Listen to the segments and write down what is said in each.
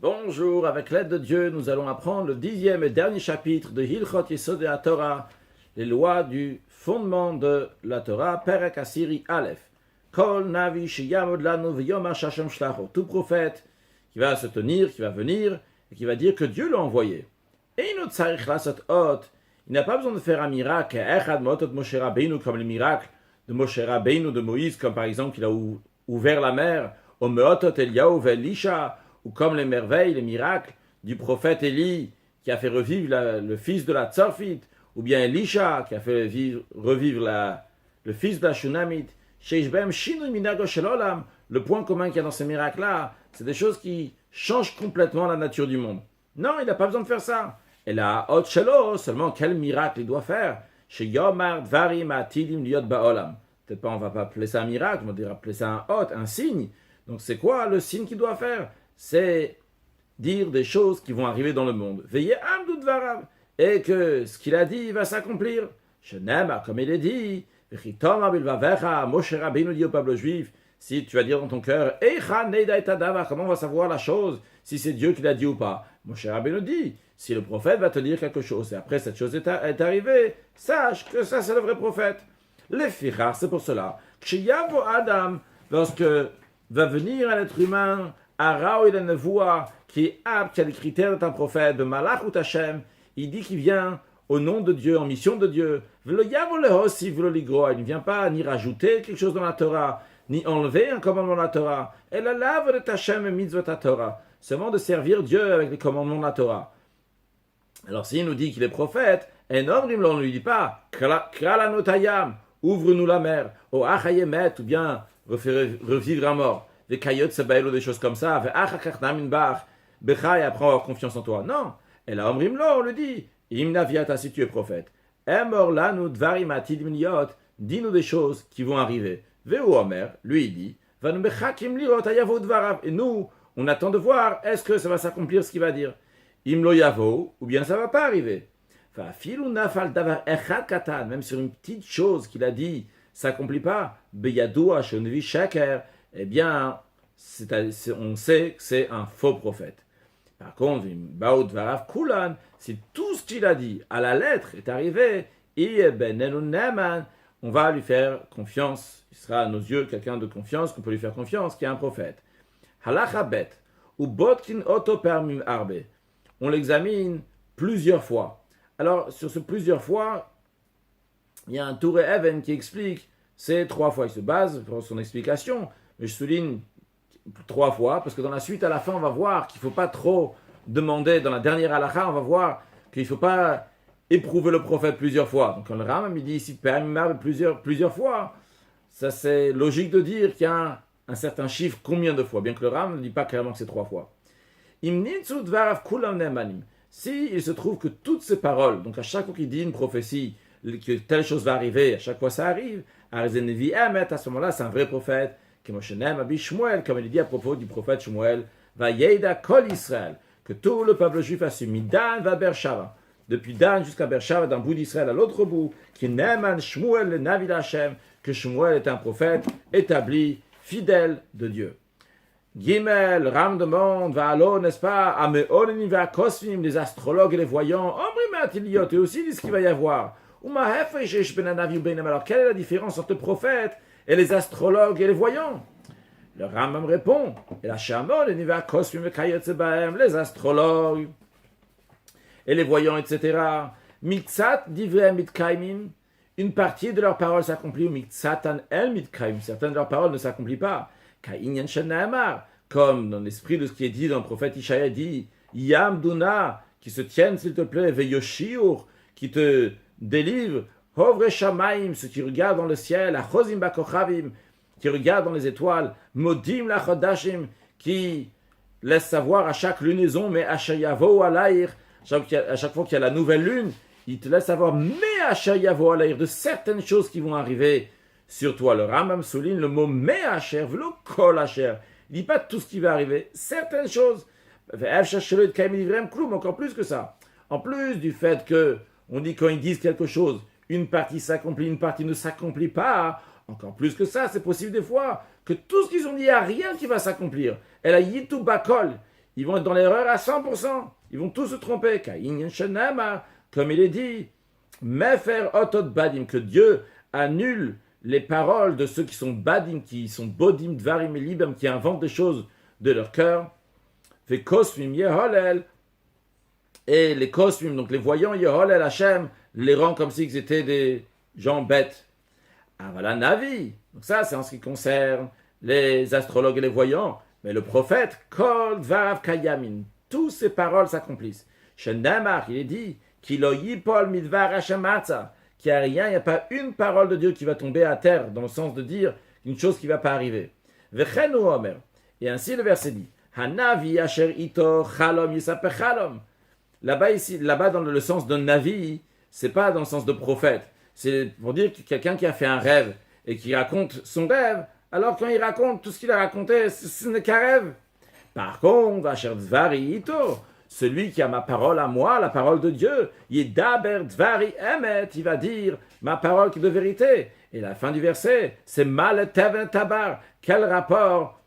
Bonjour, avec l'aide de Dieu, nous allons apprendre le 10e et dernier chapitre de Hilchot Yesod HaTorah, les lois du fondement de la Torah, Perek Asiri Aleph. Kol Navi Sheyamod Lanu V'Yomar Shashem Shlacho. Tout prophète qui va se tenir, qui va venir, et qui va dire que Dieu l'a envoyé. Eino Tzarich Lasot Ot. Il n'a pas besoin de faire un miracle, Echad Motot Moshe Rabbeinu, comme les miracles de Moshe Rabbeinu, de Moïse, comme par exemple qu'il a ouvert la mer, au Meotot Eliyahu Ve'Elisha, ou comme les merveilles, les miracles du prophète Élie, qui a fait revivre le fils de la Tzorfite, ou bien Elisha, qui a fait revivre le fils de la Shunamite. Le point commun qu'il y a dans ces miracles-là, c'est des choses qui changent complètement la nature du monde. Non, il n'a pas besoin de faire ça. Et là, seulement quel miracle il doit faire? Peut-être pas, on ne va pas appeler ça un miracle, on va appeler ça un signe. Donc c'est quoi le signe qu'il doit faire? C'est dire des choses qui vont arriver dans le monde. Veillez Amdou Dvarav, et que ce qu'il a dit va s'accomplir. Comme il est dit, Moshe Rabbeinu dit au peuple juif, si tu vas dire dans ton cœur, comment on va savoir la chose, si c'est Dieu qui l'a dit ou pas? Moshe Rabbeinu dit, si le prophète va te dire quelque chose, et après cette chose est arrivée, sache que ça c'est le vrai prophète. Les fichar, c'est pour cela. Kshiyavo Adam, lorsque va venir un être humain, Arao il a une voix qui est apte, qui a les critères d'un prophète, de Malach ou Hashem, il dit qu'il vient au nom de Dieu, en mission de Dieu. Il ne vient pas ni rajouter quelque chose dans la Torah, ni enlever un commandement de la Torah. Et la lave de Hashem et mitzvot Torah. Seulement de servir Dieu avec les commandements de la Torah. Alors s'il nous dit qu'il est prophète, on ne lui dit pas, Kralanotayam, ouvre-nous la mer, ou Achayemet, ou bien revivre un mort. Des caillottes, des choses comme ça, et après avoir confiance en toi. Non. Et là, on lui dit, Imnaviata, si tu es prophète, dis-nous des choses qui vont arriver. Veu Omer, lui, il dit, et nous, on attend de voir, est-ce que ça va s'accomplir ce qu'il va dire? Imlo yavo, ou bien ça va pas arriver. Même sur une petite chose qu'il a dit, ça s'accomplit pas, eh bien, on sait que c'est un faux prophète. Par contre, si tout ce qu'il a dit à la lettre est arrivé, on va lui faire confiance. Il sera à nos yeux quelqu'un de confiance, qu'on peut lui faire confiance, qui est un prophète. Halacha bet, ou botkin oto permim arbe. On l'examine plusieurs fois. Alors, sur ce plusieurs fois, il y a un Touré Even qui explique, c'est 3 fois. Il se base pour son explication, mais je souligne 3 fois, parce que dans la suite, à la fin, on va voir qu'il ne faut pas trop demander. Dans la dernière halakha, on va voir qu'il ne faut pas éprouver le prophète plusieurs fois. Donc, quand le Rambam dit ici plusieurs fois, ça c'est logique de dire qu'il y a un certain chiffre, combien de fois, bien que le Rambam ne dit pas clairement que c'est 3 fois. Si il se trouve que toutes ces paroles, donc à chaque fois qu'il dit une prophétie, que telle chose va arriver, à chaque fois ça arrive, à ce moment-là, c'est un vrai prophète, comme il dit à propos du prophète Shmuel, va Yeida Kol Israël, que tout le peuple juif a su, Dan va Bershava, depuis Dan jusqu'à Bershava, d'un bout d'Israël à l'autre bout, qui Neman Shmuel le Navi Hashem, que Shmuel est un prophète établi, fidèle de Dieu. Gimel, Ram demande, va alors, n'est-ce pas, Ameonim va Kosvim, les astrologues et les voyants, et aussi disent qu'il va y avoir. Alors, quelle est la différence entre le prophète et les astrologues et les voyants? Le Rambam répond, et la Shamon, les astrologues et les voyants, etc. Mitzat divrei mitkaimim, une partie de leurs paroles s'accomplit, ou mitzatan el mitkaim, certaines de leurs paroles ne s'accomplissent pas. Ka'inyan shenamar, comme dans l'esprit de ce qui est dit dans le prophète Ishaïa dit, Yamduna, qui se tiennent s'il te plaît, Veyoshiur, qui te délivre, Hovre Shamaim, ceux qui regardent dans le ciel, Achozim Bakochavim, qui regardent dans les étoiles, Modim Lachodashim, qui laissent savoir à chaque lunaison, mais Ashayavo Alaïr, à chaque fois qu'il y a la nouvelle lune, il te laisse savoir, mais Ashayavo Alaïr, de certaines choses qui vont arriver sur toi. Le Rambam souligne le mot mais Asher, v'lo kol Asher. Il ne dit pas tout ce qui va arriver, certaines choses. Encore plus que ça. En plus du fait que on dit quand ils disent quelque chose, une partie s'accomplit, une partie ne s'accomplit pas. Encore plus que ça, c'est possible des fois que tout ce qu'ils ont dit, il n'y a rien qui va s'accomplir. Elle a yitu bakol. ils vont être dans l'erreur à 100%. Ils vont tous se tromper. Comme il est dit, Mefer otot badim, que Dieu annule les paroles de ceux qui sont badim, qui sont bodim, dvarim et libam, qui inventent des choses de leur cœur. Fait kosmim yeholel, et les kosmim, donc les voyants yeholel Hashem, les rend comme si ils étaient des gens bêtes. Ah voilà, Navi. Donc ça, c'est en ce qui concerne les astrologues et les voyants. Mais le prophète, kol dvarav kayamin, toutes ces paroles s'accomplissent. Chez Namar, il est dit, Kilo yipol midvar Hashem atza, qu'il n'y a rien, il n'y a pas une parole de Dieu qui va tomber à terre, dans le sens de dire une chose qui ne va pas arriver. Vechenu omer. Et ainsi le verset dit, Hanavi asher ito chalom yisaper chalom. Là-bas, dans le sens d'un navi, c'est pas dans le sens de prophète. C'est pour dire que quelqu'un qui a fait un rêve et qui raconte son rêve, alors quand il raconte tout ce qu'il a raconté, ce n'est qu'un rêve. Par contre, asher dvari ito, celui qui a ma parole à moi, la parole de Dieu, Yedaber Dvari Emet, il va dire ma parole qui est de vérité. Et la fin du verset, c'est Mal Teven Tabar. Quel rapport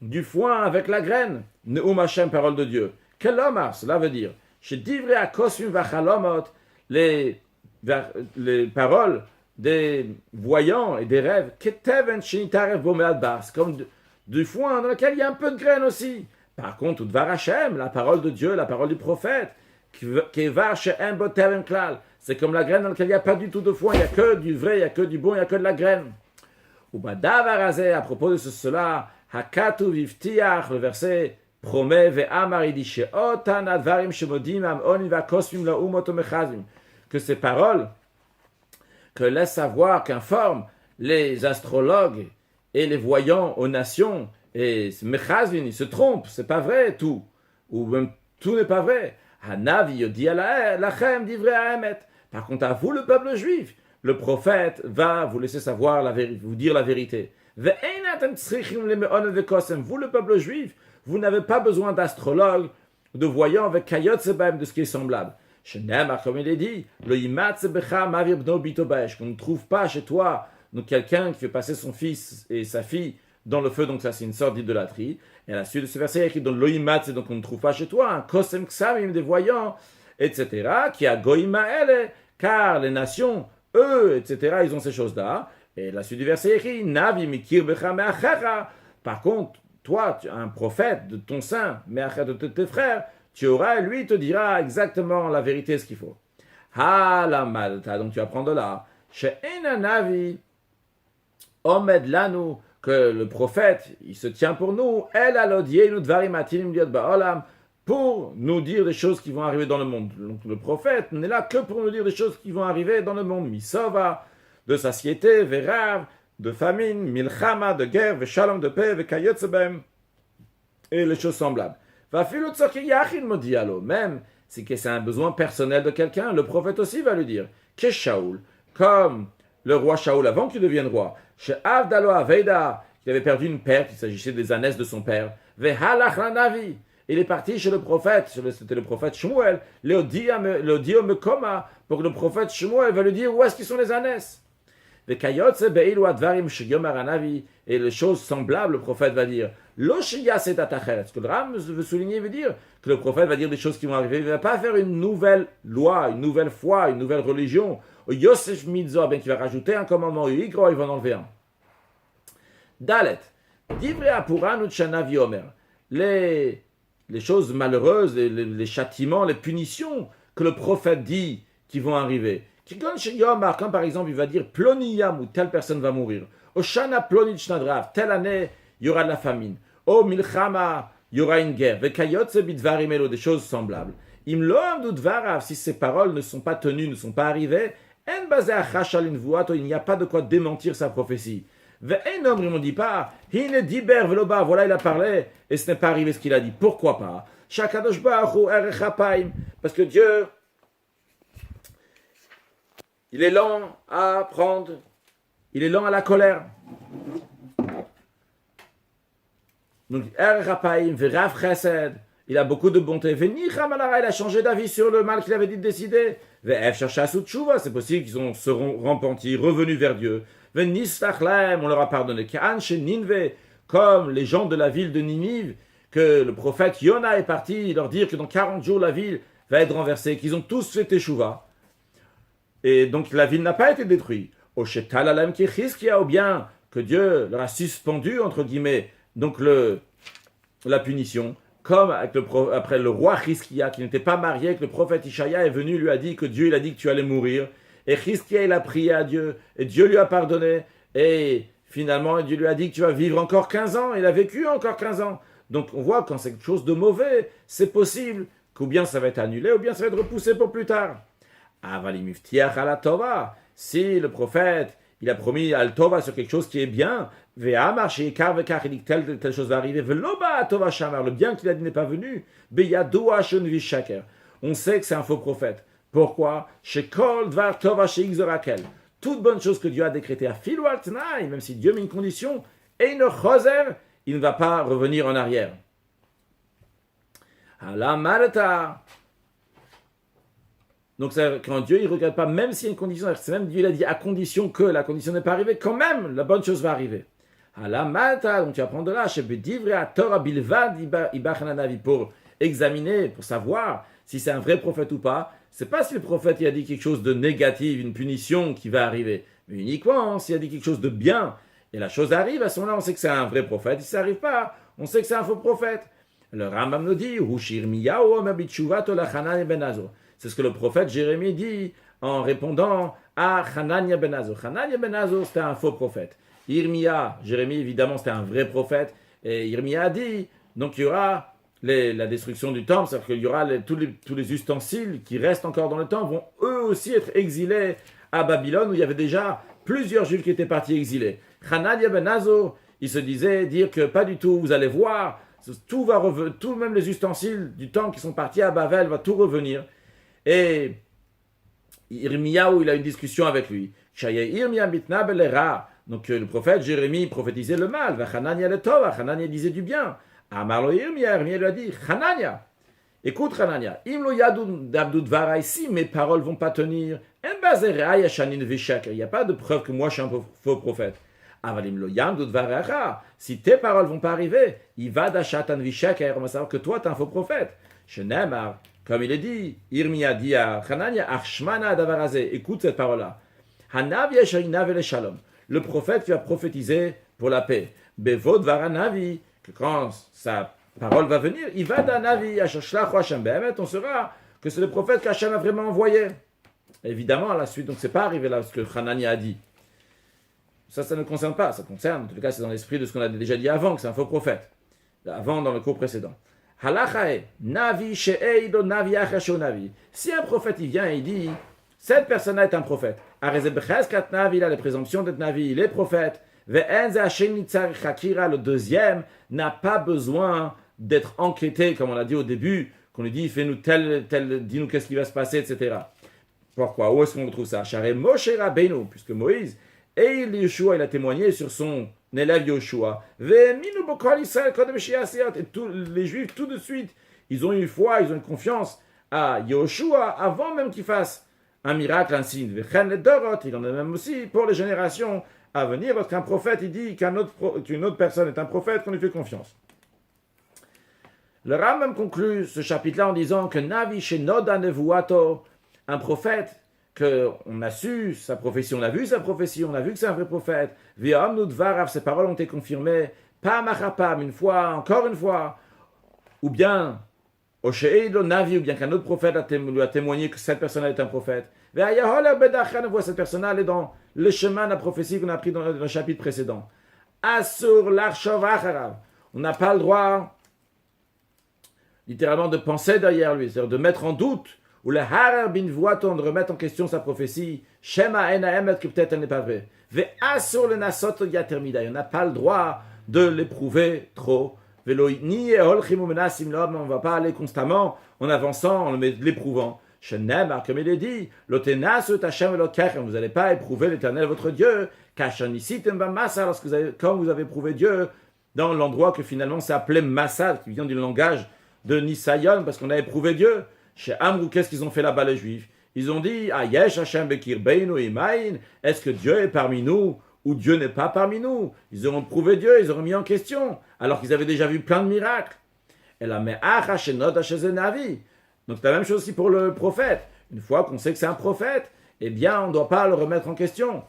du foin avec la graine? Neum Hashem, parole de Dieu. Quel homme, cela veut dire, chez Divrei Akosum Vachalomot, les paroles des voyants et des rêves, Keteven Shinitarev Bomead Bas, comme du foin dans lequel il y a un peu de graine aussi. Par contre, Dvar Hashem, la parole de Dieu, la parole du prophète, c'est comme la graine dans laquelle il n'y a pas du tout de foin, il n'y a que du vrai, il n'y a que du bon, il n'y a que de la graine. À propos de cela, Hakatu Vivtiach, le verset promet, que ces paroles, que laisse savoir, qu'informent les astrologues et les voyants aux nations, et Mechazvin, il se trompe, c'est pas vrai tout, ou même tout n'est pas vrai. Hanavi dit lachem divrei haemet. Par contre, à vous, le peuple juif, le prophète va vous laisser savoir vous dire la vérité. Vous, le peuple juif, vous n'avez pas besoin d'astrologues, de voyants avec kayot sebaim, de ce qui est semblable. Comme il est dit, qu'on ne trouve pas chez toi donc quelqu'un qui fait passer son fils et sa fille dans le feu, donc ça c'est une sorte d'idolâtrie. Et à la suite de ce verset, il y a écrit dans l'Oïmat, c'est donc on ne trouve pas chez toi un kosem ksamim, des voyants, etc., qui a goïmaele, car les nations, eux, etc., ils ont ces choses-là. Et la suite du verset est écrit, navi mikir becha me'achera. Par contre, toi, tu as un prophète de ton sein, me'achera de tes frères, tu auras, lui, te dira exactement la vérité, ce qu'il faut. Ha la malta, donc tu apprends de là. She'ena navi, omed lanu, que le prophète, il se tient pour nous, pour nous dire des choses qui vont arriver dans le monde. Donc le prophète n'est là que pour nous dire des choses qui vont arriver dans le monde. Misova, de satiété, verav, de famine, milchama, de guerre, veshalom, de paix, vekayotzebem, et les choses semblables. Même si c'est un besoin personnel de quelqu'un, le prophète aussi va lui dire, que Shaoul, comme le roi Shaoul avant qu'il devienne roi, chez Avdalo Aveida, qui avait perdu une perte, il s'agissait des ânesses de son père, Vehalach Navi, il est parti chez le prophète, c'était le prophète Shmuel, le Mekoma, pour que le prophète Shmuel va lui dire où est-ce qu'ils sont les ânesses. Et les choses semblables, le prophète va dire, ce que le Ram veut souligner veut dire que le prophète va dire des choses qui vont arriver, il ne va pas faire une nouvelle loi, une nouvelle foi, une nouvelle religion, Yosef Mitzvah, bien qu'il va rajouter un commandement, il va en enlever un. Dalet, Divrei Apuranu Tshanavi Omer, les choses malheureuses, les châtiments, les punitions que le prophète dit qui vont arriver. Quand par exemple il va dire Ploniyam, ou telle personne va mourir, Oshana Plonit Shnadrav, telle année il y aura de la famine, O Milchama, il y aura une guerre, Vekayotse Bidvarimelo, des choses semblables. Imloam Dudvarav, si ces paroles ne sont pas tenues, ne sont pas arrivées, il n'y a pas de quoi démentir sa prophétie. On ne dit pas, voilà il a parlé, et ce n'est pas arrivé ce qu'il a dit. Pourquoi pas? Parce que Dieu, il est lent à prendre, il est lent à la colère. Donc, il a beaucoup de bonté. Il a changé d'avis sur le mal qu'il avait dit de décider. C'est possible qu'ils seront repentis, revenus vers Dieu. On leur a pardonné. Comme les gens de la ville de Ninive, que le prophète Yona est parti leur dire que dans 40 jours la ville va être renversée, qu'ils ont tous fait teshuva. Et donc la ville n'a pas été détruite. Ou bien que Dieu leur a suspendu, entre guillemets, donc la punition, comme après le roi Chizkia, qui n'était pas marié, que le prophète Ishaïa est venu, lui a dit que Dieu il a dit que tu allais mourir. Et Chizkia il a prié à Dieu, et Dieu lui a pardonné. Et finalement, Dieu lui a dit que tu vas vivre encore 15 ans. Il a vécu encore 15 ans. Donc on voit quand c'est quelque chose de mauvais, c'est possible qu'ou bien ça va être annulé, ou bien ça va être repoussé pour plus tard. Si le prophète, il a promis al tova sur quelque chose qui est bien, il dit telle chose va arriver, le bien qu'il a dit n'est pas venu, on sait que c'est un faux prophète. Pourquoi? Toute bonne chose que Dieu a décrétée à fil ou al tnaï, même si Dieu met une condition, il ne va pas revenir en arrière. Donc quand Dieu il ne regarde pas, même s'il y a une condition, c'est même Dieu il a dit à condition que la condition n'est pas arrivée, quand même la bonne chose va arriver. Donc tu apprends de là, pour examiner, pour savoir si c'est un vrai prophète ou pas. C'est pas si le prophète il a dit quelque chose de négatif, une punition qui va arriver, mais uniquement s'il a dit quelque chose de bien, et la chose arrive, à ce moment-là on sait que c'est un vrai prophète. Si ça n'arrive pas, on sait que c'est un faux prophète. Le Rambam nous dit, c'est ce que le prophète Jérémie dit en répondant à Hanania ben Azur. Hanania ben Azur, c'était un faux prophète. Irmia, Jérémie, évidemment, c'était un vrai prophète. Et Irmia a dit, donc il y aura la destruction du temple, c'est-à-dire qu'il y aura tous les ustensiles qui restent encore dans le temple, vont eux aussi être exilés à Babylone, où il y avait déjà plusieurs Juifs qui étaient partis exilés. Hanania ben Azur, il se disait dire que pas du tout, vous allez voir, tout va revenir, tout même les ustensiles du temple qui sont partis à Babel, va tout revenir. Et Irmiyahu, il a une discussion avec lui. Donc le prophète Jérémie prophétisait le mal. Hanania disait du bien. Amarlo Irmiya lui a dit, Hanania, écoute Hanania, si mes paroles vont pas tenir, il n'y a pas de preuve que moi je suis un faux prophète. Si tes paroles vont pas arriver, il va d'achatan vishaker, on va savoir que toi tu es un faux prophète. Comme il est dit, Irmiya dit à Hanania, Arshmana Davarazé, écoute cette parole-là. Le prophète qui va prophétiser pour la paix. Bevod varanavi, que quand sa parole va venir, il va d'un navi, on saura que c'est le prophète qu'Hachem a vraiment envoyé. Évidemment, à la suite, donc c'est pas arrivé là ce que Hanania a dit. Ça ne concerne pas, ça concerne, en tout cas c'est dans l'esprit de ce qu'on a déjà dit avant, que c'est un faux prophète. Avant, dans le cours précédent. Halachae, navi she'eido navi achasho navi. Si un prophète il vient et il dit, cette personne-là est un prophète. Arezebecheskat navi, il a les présomptions d'être navi, il est prophète. Ve'enze hashem nitzar chakira, le deuxième, n'a pas besoin d'être enquêté, comme on a dit au début, qu'on lui dit, fais-nous tel, dis-nous qu'est-ce qui va se passer, etc. Pourquoi? Où est-ce qu'on retrouve ça? Share Moshe Rabbeinu, puisque Moïse, et Yeshua, il a témoigné sur son élève Yoshua. Et tous les Juifs, tout de suite, ils ont eu foi, ils ont eu confiance à Yoshua avant même qu'il fasse un miracle, un signe. Il en a même aussi pour les générations à venir, lorsqu'un prophète il dit qu'une autre personne est un prophète, qu'on lui fait confiance. Le Rambam conclut ce chapitre-là en disant que Navi Shenoda Nevuato, un prophète, qu'on a su sa prophétie, on a vu sa prophétie, on a vu que c'est un vrai prophète. Ses paroles ont été confirmées, pas machapam, une fois, encore une fois. Ou bien, Osheido Navi, ou bien qu'un autre prophète lui a témoigné que cette personne est un prophète. On voit cette personne-là, elle est dans le chemin de la prophétie qu'on a pris dans le chapitre précédent. Asur l'arshov acharav. On n'a pas le droit, littéralement, de penser derrière lui, c'est-à-dire de mettre en doute ou le harar bin voaton, de remettre en question sa prophétie, shema ena emet, que peut-être elle n'est pas vraie. Ve asur le nasot yatermida, on n'a pas le droit de l'éprouver trop. Velo ni holchim umenasim l'homme, on ne va pas aller constamment en avançant, en l'éprouvant. Shenemar, comme il est dit, lotenasut Hashem elokechem, vous n'allez pas éprouver l'Éternel votre Dieu, kachanisitem b'masa, quand vous avez éprouvé Dieu dans l'endroit que finalement c'est appelé Massa, qui vient du langage de Nisayon, parce qu'on a éprouvé Dieu. Chez Amrou, qu'est-ce qu'ils ont fait là-bas les Juifs? Ils ont dit, Ayesh Hashem bekir beinu imain, est-ce que Dieu est parmi nous ou Dieu n'est pas parmi nous? Ils auront prouvé Dieu, ils auront mis en question, alors qu'ils avaient déjà vu plein de miracles. Et la me'acha shenota shezenavi. Donc c'est la même chose aussi pour le prophète. Une fois qu'on sait que c'est un prophète, eh bien on ne doit pas le remettre en question.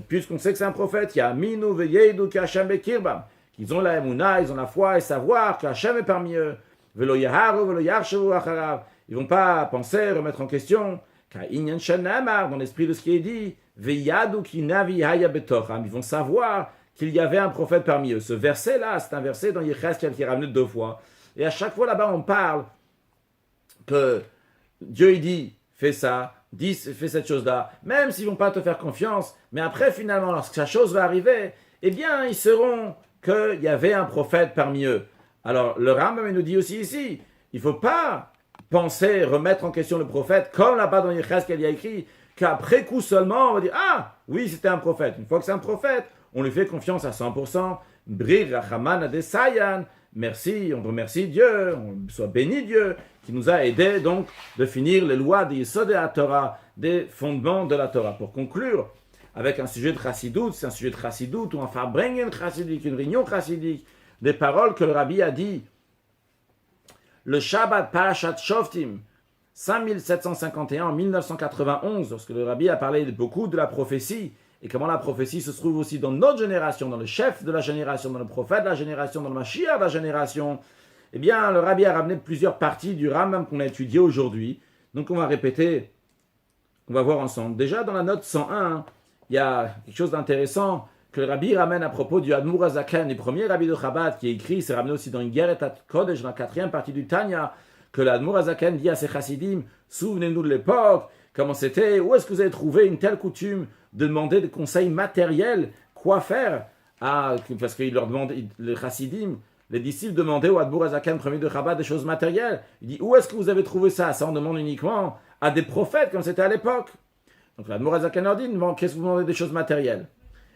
Puisqu'on sait que c'est un prophète, il y a Aminu veyeidu qu'Hashem bekirbam. Qu'ils ont la émouna, ils ont la foi et savoir qu'Hashem est parmi eux. Velo yaharu, velo yarshavu acharav. Ils ne vont pas penser, remettre en question. Ka'inyan shenamar, dans l'esprit de ce qui est dit. Veyadu ki navi haya betocham. Ils vont savoir qu'il y avait un prophète parmi eux. Ce verset-là, c'est un verset dans Yecheskel qui est ramené 2 fois. Et à chaque fois là-bas, on parle que Dieu il dit, fais ça, fais cette chose-là, même s'ils ne vont pas te faire confiance, mais après finalement, lorsque sa chose va arriver, eh bien, ils sauront qu'il y avait un prophète parmi eux. Alors, le Rambam nous dit aussi ici, il ne faut pas penser, remettre en question le prophète, comme là-bas dans Yecheskel il y a écrit, qu'après coup seulement, on va dire, ah, oui, c'était un prophète. Une fois que c'est un prophète, on lui fait confiance à 100%. Brir Rachaman Adesayan. Merci, on remercie Dieu, on soit béni Dieu, qui nous a aidés donc de finir les lois des Yesod de la Torah, des fondements de la Torah. Pour conclure, avec un sujet de chassidoute, c'est un sujet de chassidoute, ou un farbrengen chassidique, une réunion chassidique, des paroles que le Rabbi a dit. Le Shabbat Parashat Shoftim, 5751 en 1991, lorsque le Rabbi a parlé beaucoup de la prophétie, et comment la prophétie se trouve aussi dans notre génération, dans le chef de la génération, dans le prophète de la génération, dans le Mashiach de la génération, eh bien, le Rabbi a ramené plusieurs parties du Rambam qu'on a étudié aujourd'hui. Donc, on va répéter, on va voir ensemble. Déjà, dans la note 101, il y a quelque chose d'intéressant que le Rabbi ramène à propos du Admour HaZaken, le premier Rabbi de Chabad qui est écrit, c'est ramené aussi dans une Geret Kodesh, dans la 4e partie du Tanya, que l'Admour HaZaken dit à ses chassidim, souvenez-nous de l'époque, comment c'était, où est-ce que vous avez trouvé une telle coutume de demander des conseils matériels, quoi faire, parce qu'il leur demande, les chassidim, les disciples demandaient au Admour HaZaken, premier de Chabad, des choses matérielles. Il dit, où est-ce que vous avez trouvé ça? Ça, on demande uniquement à des prophètes, comme c'était à l'époque. Donc l'Admour HaZaken leur dit, qu'est-ce que vous demandez des choses matérielles?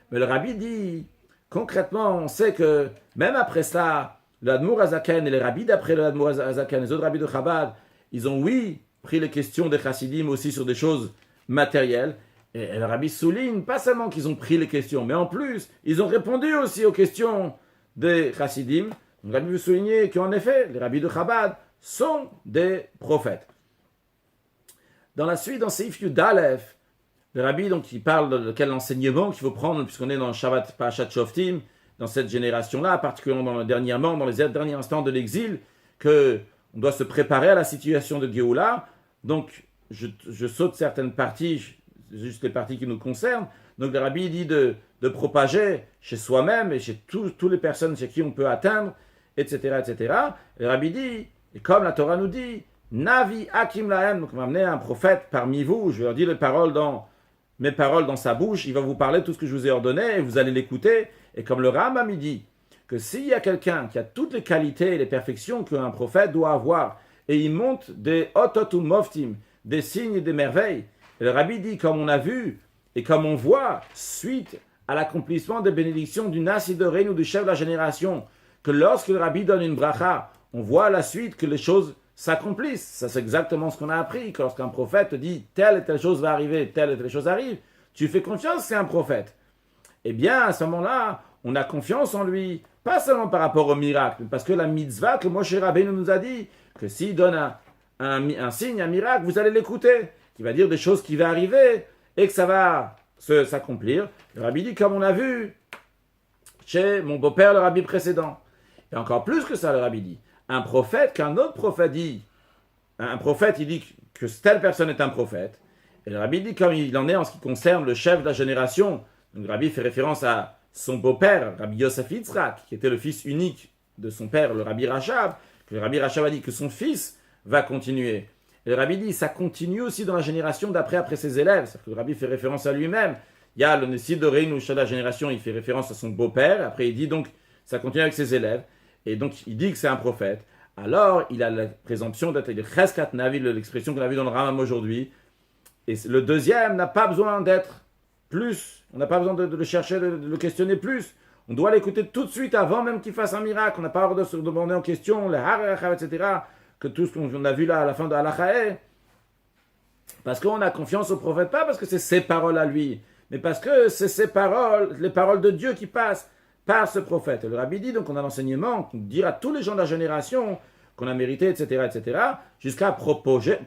Mais le Rabbi dit, concrètement, on sait que même après cela, l'Admour HaZaken et les rabbis d'après l'Admour HaZaken, les autres rabbis de Chabad, ils ont, oui, pris les questions des chassidim aussi sur des choses matérielles. Et le Rabbi souligne, pas seulement qu'ils ont pris les questions, mais en plus, ils ont répondu aussi aux questions des chassidim. Le Rabbi veut souligner qu'en effet, les rabbis de Chabad sont des prophètes. Dans la suite, dans Seif Yud Aleph, le Rabbi, donc, il parle de quel enseignement qu'il faut prendre, puisqu'on est dans le Shabbat Parashat Shoftim, dans cette génération-là, particulièrement dernièrement, dans les derniers instants de l'exil, qu'on doit se préparer à la situation de Géoula. Donc, je saute certaines parties, juste les parties qui nous concernent. Donc, le Rabbi dit de propager chez soi-même et chez toutes les personnes chez qui on peut atteindre, etc., etc. Et le Rabbi dit, et comme la Torah nous dit, Navi Hakim Lahem, donc on va amener un prophète parmi vous, je vais leur dire mes paroles dans sa bouche, il va vous parler de tout ce que je vous ai ordonné et vous allez l'écouter. Et comme le Rambam dit que s'il y a quelqu'un qui a toutes les qualités et les perfections qu'un prophète doit avoir, et il monte des ototum moftim, des signes et des merveilles, et le Rabbi dit, comme on a vu et comme on voit, suite à l'accomplissement des bénédictions du Nasi de Reine ou du chef de la génération, que lorsque le Rabbi donne une bracha, on voit à la suite que les choses s'accomplissent. Ça, c'est exactement ce qu'on a appris, que lorsqu'un prophète te dit telle et telle chose va arriver, telle et telle chose arrive, tu fais confiance que c'est un prophète. Eh bien, à ce moment-là, on a confiance en lui, pas seulement par rapport au miracle, mais parce que la mitzvah que Moshe Rabbeinu nous a dit, que s'il donne un signe, un miracle, vous allez l'écouter, qui va dire des choses qui vont arriver, et que ça va s'accomplir. Le Rabbi dit, comme on a vu chez mon beau-père, le Rabbi précédent. Et encore plus que ça, le Rabbi dit, un prophète, qu'un autre prophète dit, un prophète, il dit que telle personne est un prophète, et le Rabbi dit, comme il en est en ce qui concerne le chef de la génération, donc le Rabbi fait référence à son beau-père, Rabbi Yosef Yitzhak, qui était le fils unique de son père, le Rabbi Rachab, que le Rabbi Rachab a dit que son fils va continuer. Et le Rabbi dit, ça continue aussi dans la génération d'après, après ses élèves. C'est-à-dire que le Rabbi fait référence à lui-même. Il y a le Nessi de Reine ou la génération, il fait référence à son beau-père. Après, il dit donc, ça continue avec ses élèves. Et donc, il dit que c'est un prophète. Alors, il a la présomption d'être le Cheskat Navi, l'expression qu'on a vue dans le Rambam aujourd'hui. Et le deuxième n'a pas besoin d'être plus. On n'a pas besoin de le chercher, de le questionner plus. On doit l'écouter tout de suite avant même qu'il fasse un miracle. On n'a pas besoin de se demander en question, les harach, etc., que tout ce qu'on a vu là à la fin de Halachae. Parce qu'on a confiance au prophète, pas parce que c'est ses paroles à lui, mais parce que c'est ses paroles, les paroles de Dieu qui passent par ce prophète. Et le Rabbi dit, donc on a l'enseignement, qu'on dit à tous les gens de la génération, qu'on a mérité, etc., jusqu'à propager,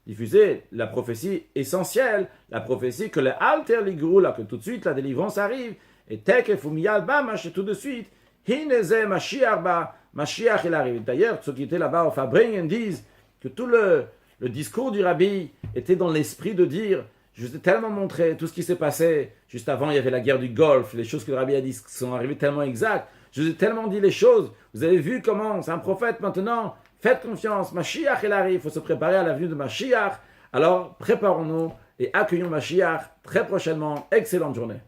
diffuser la prophétie essentielle, la prophétie que le alter ligru, là, que tout de suite la délivrance arrive, et tekef ou miyad bamash, et tout de suite, hineze Mashiach ba, Mashiach il arrive. D'ailleurs, ceux qui étaient là-bas au Fabringen disent que tout le discours du rabbi était dans l'esprit de dire, je vous ai tellement montré tout ce qui s'est passé, juste avant il y avait la guerre du Golfe, les choses que le rabbi a dit sont arrivées tellement exactes, je vous ai tellement dit les choses, vous avez vu comment, c'est un prophète maintenant, faites confiance, Mashiach il arrive, il faut se préparer à la venue de Mashiach, alors préparons-nous et accueillons Mashiach très prochainement, excellente journée.